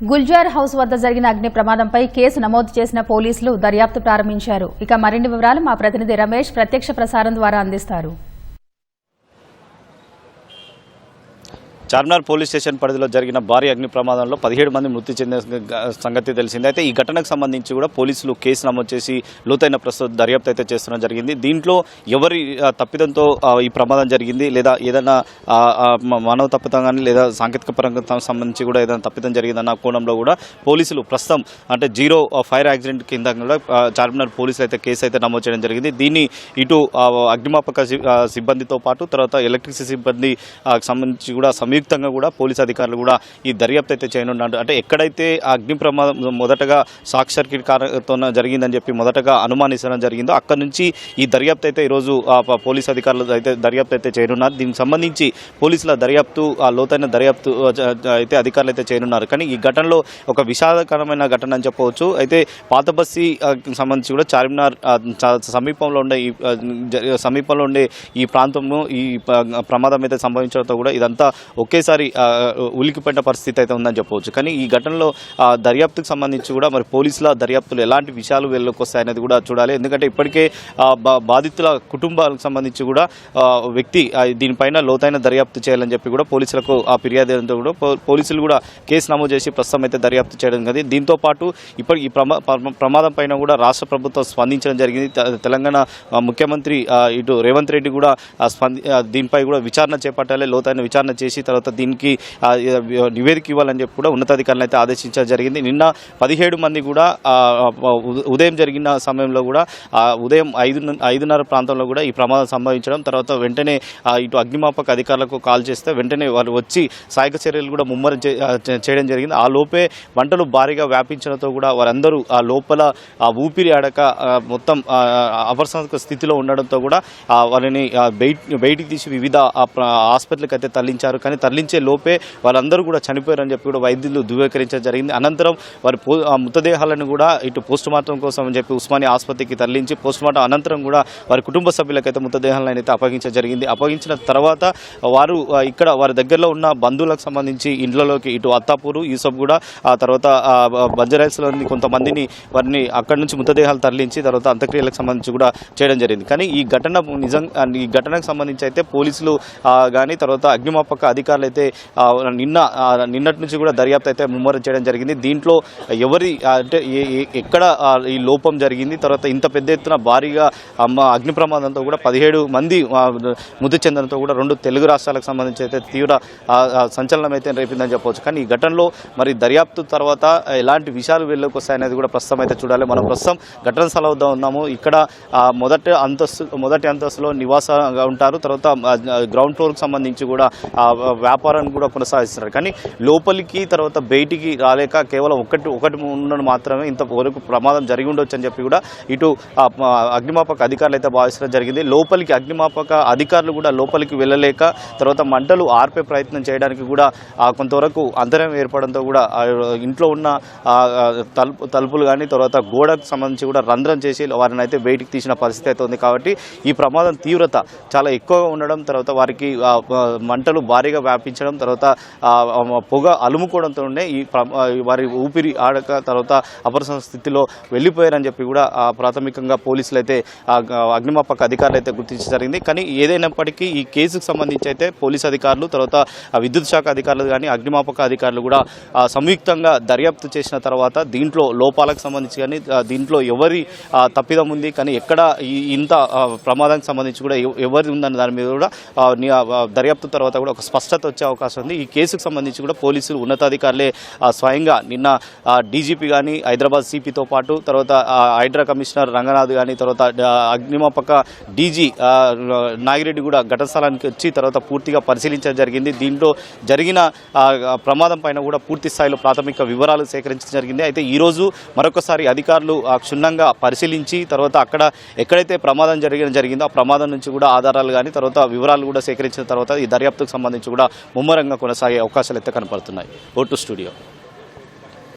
Gulzar house వద్ద జరిగిన అగ్ని ప్రమాదంపై కేసు నమోదు చేసిన పోలీసులు దర్యాప్తు ప్రారంభించారు. ఇక మరిన్ని వివరాలు మా ప్రతినిధి రమేష్ ప్రత్యక్ష ప్రసారం ద్వారా అందిస్తారు. చార్మినార్ పోలీస్ స్టేషన్ పరిధిలో జరిగిన భారీ అగ్ని ప్రమాదంలో 17 మంది మృతి చెందిన సంగతి తెలిసిందే. అయితే ఈ ఘటనకు సంబంధించి కూడా పోలీసులు కేసు నమోదు చేసి లోతైన ప్రస్తుత దర్యాప్తు అయితే చేస్తడం జరిగింది. దీంట్లో ఎవరి తప్పిదంతో ఈ ప్రమాదం జరిగింది లేదా ఏదైనా మానవ తప్పిదం కానీ లేదా సాంకేతిక పరంగా సంబంధించి కూడా ఏదైనా తప్పిదం జరిగిందన్న కోణంలో కూడా పోలీసులు ప్రస్తుతం అంటే జీరో ఫైర్ యాక్సిడెంట్ కింద కూడా చార్మినార్ పోలీసులు అయితే కేసు అయితే నమోదు చేయడం జరిగింది. దీన్ని ఇటు అగ్నిమాపక సిబ్బందితో పాటు తర్వాత ఎలక్ట్రిసిటీ సిబ్బంది సంబంధించి కూడా సంయుక్తంగా కూడా పోలీసు అధికారులు కూడా ఈ దర్యాప్తు అయితే చేయనున్నారు. అంటే ఎక్కడైతే ఆ అగ్ని ప్రమాదం మొదటగా షార్ట్ సర్క్యూట్ కారణంతో జరిగిందని చెప్పి మొదటగా అనుమానించడం జరిగిందో అక్కడ నుంచి ఈ దర్యాప్తు అయితే ఈరోజు పోలీసు అధికారులు అయితే దర్యాప్తు అయితే చేయనున్నారు. దీనికి సంబంధించి పోలీసుల దర్యాప్తు లోతైన దర్యాప్తు అయితే అధికారులు అయితే చేయనున్నారు. కానీ ఈ ఘటనలో ఒక విషాదకరమైన ఘటన అని చెప్పవచ్చు. అయితే పాత బస్సి సంబంధించి కూడా చార్మినార్ సమీపంలో ఉండే ఈ ప్రాంతంలో ఈ ప్రమాదం అయితే సంభవించడంతో కూడా ఇదంతా ఒకేసారి ఉలికిపడిన పరిస్థితి అయితే ఉందని చెప్పవచ్చు. కానీ ఈ ఘటనలో దర్యాప్తుకు సంబంధించి కూడా మరి పోలీసుల దర్యాప్తులు ఎలాంటి విషయాలు వెళ్ళకి వస్తాయనేది కూడా చూడాలి. ఎందుకంటే ఇప్పటికే బాధితుల కుటుంబాలకు సంబంధించి కూడా వ్యక్తి దీనిపైన లోతైన దర్యాప్తు చేయాలని చెప్పి కూడా పోలీసులకు ఫిర్యాదు కూడా పోలీసులు కూడా కేసు నమోదు చేసి ప్రస్తుతం అయితే దర్యాప్తు చేయడం కదా. దీంతో పాటు ఇప్పుడు ఈ ప్రమాదం పైన కూడా రాష్ట్ర ప్రభుత్వం స్పందించడం జరిగింది. తెలంగాణ ముఖ్యమంత్రి ఇటు రేవంత్ రెడ్డి కూడా దీనిపై కూడా విచారణ చేపట్టాలి, లోతైన విచారణ చేసి తర్వాత దీనికి నివేదిక ఇవ్వాలని చెప్పి కూడా ఉన్నతాధికారులు అయితే ఆదేశించడం జరిగింది. నిన్న 17 మంది కూడా ఉదయం జరిగిన సమయంలో కూడా ఉదయం 5:30 ప్రాంతంలో కూడా ఈ ప్రమాదం సంభవించడం తర్వాత వెంటనే ఇటు అగ్నిమాపక అధికారులకు కాల్ చేస్తే వెంటనే వాళ్ళు వచ్చి సహాయక చర్యలు కూడా ముమ్మరం చేయడం జరిగింది. ఆ లోపే మంటలు భారీగా వ్యాపించడంతో కూడా వారందరూ ఆ లోపల ఊపిరి ఆడక మొత్తం అపరిస్థితిక స్థితిలో ఉండడంతో కూడా వారిని బయటికి తీసి వివిధ హాస్పిటల్కి అయితే తరలించారు. కానీ తరలించే లోపే వాళ్ళందరూ కూడా చనిపోయారని చెప్పి కూడా వైద్యులు ధృవీకరించడం జరిగింది. అనంతరం వారి మృతదేహాలను కూడా ఇటు పోస్ట్ మార్టం కోసం అని చెప్పి ఉస్మానియా ఆసుపత్రికి తరలించి పోస్ట్ మార్టం అనంతరం కూడా వారి కుటుంబ సభ్యులకైతే మృతదేహాలను అయితే అప్పగించడం జరిగింది. అప్పగించిన తర్వాత వారు ఇక్కడ వారి దగ్గరలో ఉన్న బంధువులకు సంబంధించి ఇండ్లలోకి ఇటు అత్తాపూరు యూసఫ్గూడ ఆ తర్వాత బంజారాహిల్స్లోని కొంతమందిని వారిని అక్కడి నుంచి మృతదేహాలు తరలించి తర్వాత అంత్యక్రియలకు సంబంధించి కూడా చేయడం జరిగింది. కానీ ఈ ఘటనకు సంబంధించి అయితే పోలీసులు కానీ తర్వాత అగ్నిమాపక అధికారులు అయితే నిన్నటి నుంచి కూడా దర్యాప్తు అయితే ముమ్మరం చేయడం జరిగింది. దీంట్లో ఎవరి అంటే ఎక్కడ ఈ లోపం జరిగింది తర్వాత ఇంత పెద్ద ఎత్తున భారీగా అగ్ని ప్రమాదంతో కూడా 17 మంది మృతి చెందడంతో కూడా 2 తెలుగు రాష్ట్రాలకు సంబంధించి అయితే తీవ్ర సంచలనం అయితే రేపిందని చెప్పవచ్చు. కానీ ఈ ఘటనలో మరి దర్యాప్తు తర్వాత ఎలాంటి విషయాలు వెళ్ళకి వస్తాయనేది కూడా ప్రస్తుతం అయితే చూడాలి. మనం ప్రస్తుతం ఘటన స్థలం వద్ద ఉన్నాము. ఇక్కడ మొదటి అంతస్తులో నివాసంగా ఉంటారు. తర్వాత గ్రౌండ్ ఫ్లోర్కి సంబంధించి కూడా వ్యాపారాన్ని కూడా కొనసాగిస్తున్నారు. కానీ లోపలికి తర్వాత బయటికి రాలేక కేవలం ఒకటి ఉండడం మాత్రమే ఇంతవరకు ప్రమాదం జరిగి ఉండొచ్చు అని చెప్పి కూడా ఇటు అగ్నిమాపక అధికారులు అయితే భావించడం జరిగింది. లోపలికి అగ్నిమాపక అధికారులు కూడా లోపలికి వెళ్ళలేక తర్వాత మంటలు ఆర్పే ప్రయత్నం చేయడానికి కూడా కొంతవరకు అంతరం ఏర్పడంతో కూడా ఇంట్లో ఉన్న తలుపులు కానీ తర్వాత గోడకు సంబంధించి కూడా రంధ్రం చేసి వారిని అయితే బయటికి తీసిన పరిస్థితి అయితే ఉంది. కాబట్టి ఈ ప్రమాదం తీవ్రత చాలా ఎక్కువగా ఉండడం తర్వాత వారికి మంటలు భారీగా వ్యాపించడం తర్వాత పొగ అలుముకోవడంతోనే ఈ వారి ఊపిరి ఆడక తర్వాత అపరిస్థితిక స్థితిలో వెళ్ళిపోయారని చెప్పి కూడా ప్రాథమికంగా పోలీసులు అయితే అగ్నిమాపక అధికారులు అయితే గుర్తించడం జరిగింది. కానీ ఏదైనప్పటికీ ఈ కేసుకు సంబంధించి అయితే పోలీసు అధికారులు తర్వాత విద్యుత్ శాఖ అధికారులు కానీ అగ్నిమాపక అధికారులు కూడా సంయుక్తంగా దర్యాప్తు చేసిన తర్వాత దీంట్లో లోపాలకు సంబంధించి కానీ దీంట్లో ఎవరి తప్పిదం ఉంది కానీ ఎక్కడ ఇంత ప్రమాదానికి సంబంధించి కూడా ఎవరి ఉందన్న దాని మీద కూడా దర్యాప్తు తర్వాత కూడా ఒక స్పష్టత వచ్చే అవకాశం ఉంది. ఈ కేసుకు సంబంధించి కూడా పోలీసులు ఉన్నతాధికారులే స్వయంగా నిన్న డీజీపీ కానీ హైదరాబాద్ సిపితో పాటు తర్వాత హైడ్రా కమిషనర్ రంగనాథ్ కానీ తర్వాత అగ్నిమాపక డీజీ నాగిరెడ్డి కూడా ఘటన స్థలానికి వచ్చి తర్వాత పూర్తిగా పరిశీలించడం జరిగింది. దీంట్లో జరిగిన ప్రమాదం పైన కూడా పూర్తి స్థాయిలో ప్రాథమిక వివరాలు సేకరించడం జరిగింది. అయితే ఈరోజు మరొకసారి అధికారులు క్షుణ్ణంగా పరిశీలించి తర్వాత అక్కడ ఎక్కడైతే ప్రమాదం జరిగిందో ఆ ప్రమాదం నుంచి కూడా ఆధారాలు కానీ తర్వాత వివరాలు కూడా సేకరించిన తర్వాత ఈ దర్యాప్తుకు సంబంధించి కూడా ముమ్మరంగా కొనసాగే అవకాశాలు అయితే కనపడుతున్నాయి. Vote studio.